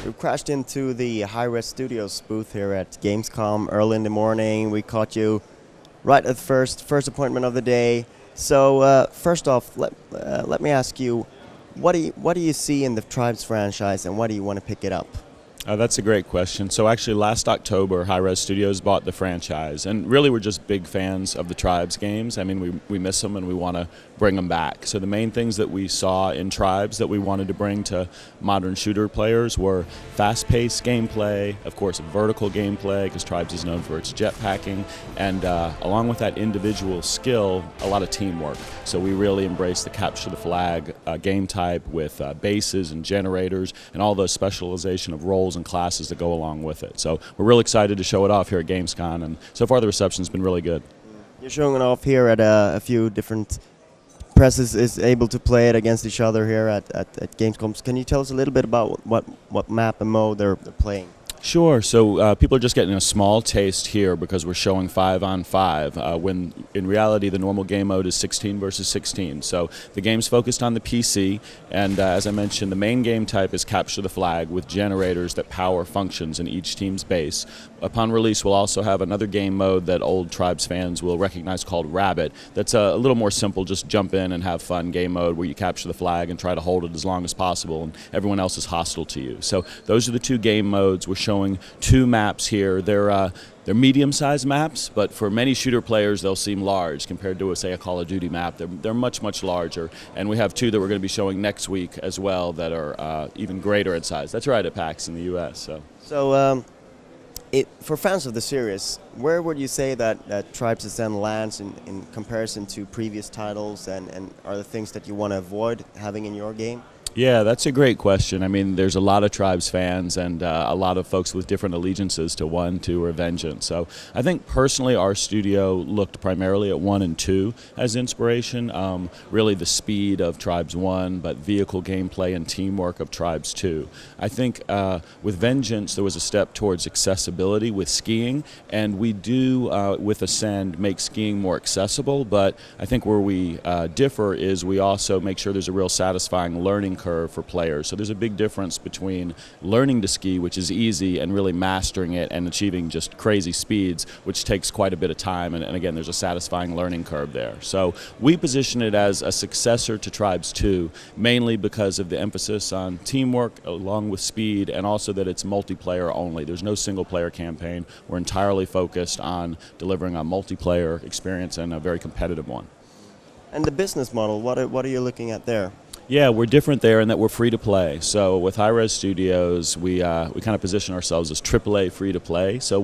We crashed into the Hi-Res Studios booth here at Gamescom early in the morning. We caught you right at first appointment of the day. So first off, let me ask you, what do you see in the Tribes franchise, and why do you want to pick it up? That's a great question. So actually last October, Hi-Res Studios bought the franchise, and really we're just big fans of the Tribes games. I mean, we miss them and we want to bring them back. So the main things that we saw in Tribes that we wanted to bring to modern shooter players were fast-paced gameplay, of course vertical gameplay, because Tribes is known for its jetpacking, and along with that individual skill, a lot of teamwork. So we really embraced the capture the flag game type with bases and generators and all the specialization of roles and classes that go along with it. So we're really excited to show it off here at Gamescom, and so far the reception's been really good. You're showing it off here at a few different presses is able to play it against each other here at Gamescom. Can you tell us a little bit about what map and mode they're playing? Sure. So people are just getting a small taste here because we're showing 5-on-5, when in reality the normal game mode is 16 versus 16. So the game's focused on the PC, and as I mentioned, the main game type is capture the flag with generators that power functions in each team's base. Upon release, we'll also have another game mode that old Tribes fans will recognize called Rabbit. That's a little more simple, just jump in and have fun game mode where you capture the flag and try to hold it as long as possible, and everyone else is hostile to you. So those are the two game modes. We're showing two maps here. They're medium-sized maps, but for many shooter players, they'll seem large compared to, say, a Call of Duty map. They're much, much larger, and we have two that we're going to be showing next week as well that are even greater in size. That's right at PAX in the U.S. So for fans of the series, where would you say that Tribes then lands in comparison to previous titles, and are the things that you want to avoid having in your game? Yeah, that's a great question. I mean, there's a lot of Tribes fans and a lot of folks with different allegiances to 1, 2, or Vengeance. So I think personally our studio looked primarily at 1 and 2 as inspiration. Really the speed of Tribes 1, but vehicle gameplay and teamwork of Tribes 2. I think with Vengeance there was a step towards accessibility with skiing, and we do with Ascend make skiing more accessible, but I think where we differ is we also make sure there's a real satisfying learning curve for players. So there's a big difference between learning to ski, which is easy, and really mastering it and achieving just crazy speeds, which takes quite a bit of time, and again there's a satisfying learning curve there. So we position it as a successor to Tribes 2, mainly because of the emphasis on teamwork along with speed, and also that it's multiplayer only. There's no single player campaign. We're entirely focused on delivering a multiplayer experience, and a very competitive one. And the business model, what are you looking at there? Yeah, we're different there in that we're free to play. So with Hi-Res Studios, we kind of position ourselves as AAA free to play. So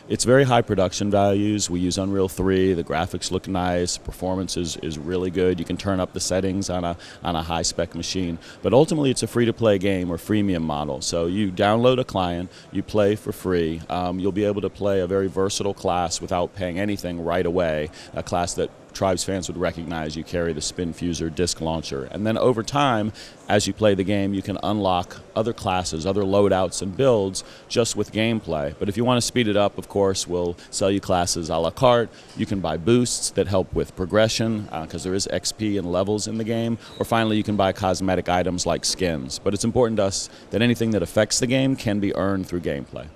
it's very high production values. We use Unreal 3. The graphics look nice. Performance is really good. You can turn up the settings on a high spec machine. But ultimately, it's a free to play game or freemium model. So you download a client, you play for free. You'll be able to play a very versatile class without paying anything right away. A class that Tribes fans would recognize. You carry the Spin Fuser disc launcher, and then over time, as you play the game, you can unlock other classes, other loadouts and builds just with gameplay. But if you want to speed it up, of course, we'll sell you classes a la carte. You can buy boosts that help with progression, because there is XP and levels in the game, or finally you can buy cosmetic items like skins. But it's important to us that anything that affects the game can be earned through gameplay.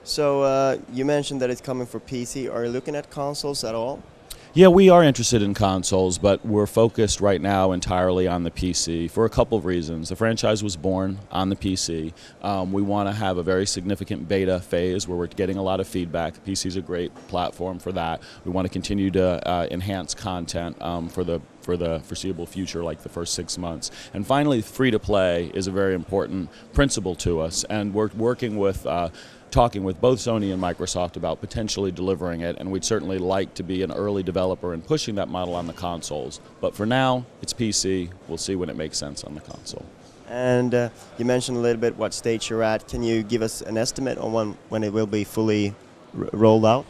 So you mentioned that it's coming for PC. Are you looking at consoles at all? Yeah, we are interested in consoles, but we're focused right now entirely on the PC for a couple of reasons. The franchise was born on the PC. We want to have a very significant beta phase where we're getting a lot of feedback. PC is a great platform for that. We want to continue to enhance content for the foreseeable future, like the first 6 months. And finally, free-to-play is a very important principle to us, and we're working with talking with both Sony and Microsoft about potentially delivering it, and we'd certainly like to be an early developer in pushing that model on the consoles. But for now, it's PC. We'll see when it makes sense on the console. And you mentioned a little bit what stage you're at. Can you give us an estimate on when it will be fully rolled out?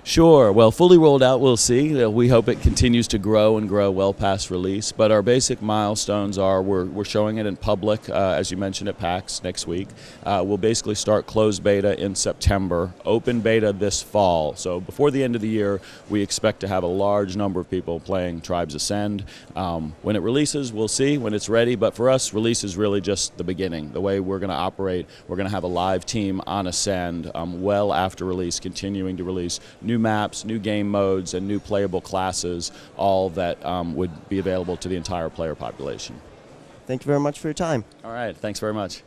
Sure. Well, fully rolled out, we'll see. We hope it continues to grow and grow well past release. But our basic milestones are we're showing it in public, as you mentioned, at PAX next week. We'll basically start closed beta in September, open beta this fall. So before the end of the year, we expect to have a large number of people playing Tribes Ascend. When it releases, we'll see when it's ready. But for us, release is really just the beginning. The way we're going to operate, we're going to have a live team on Ascend well after release, continuing to release new maps, new game modes, and new playable classes, all that would be available to the entire player population. Thank you very much for your time. All right, thanks very much.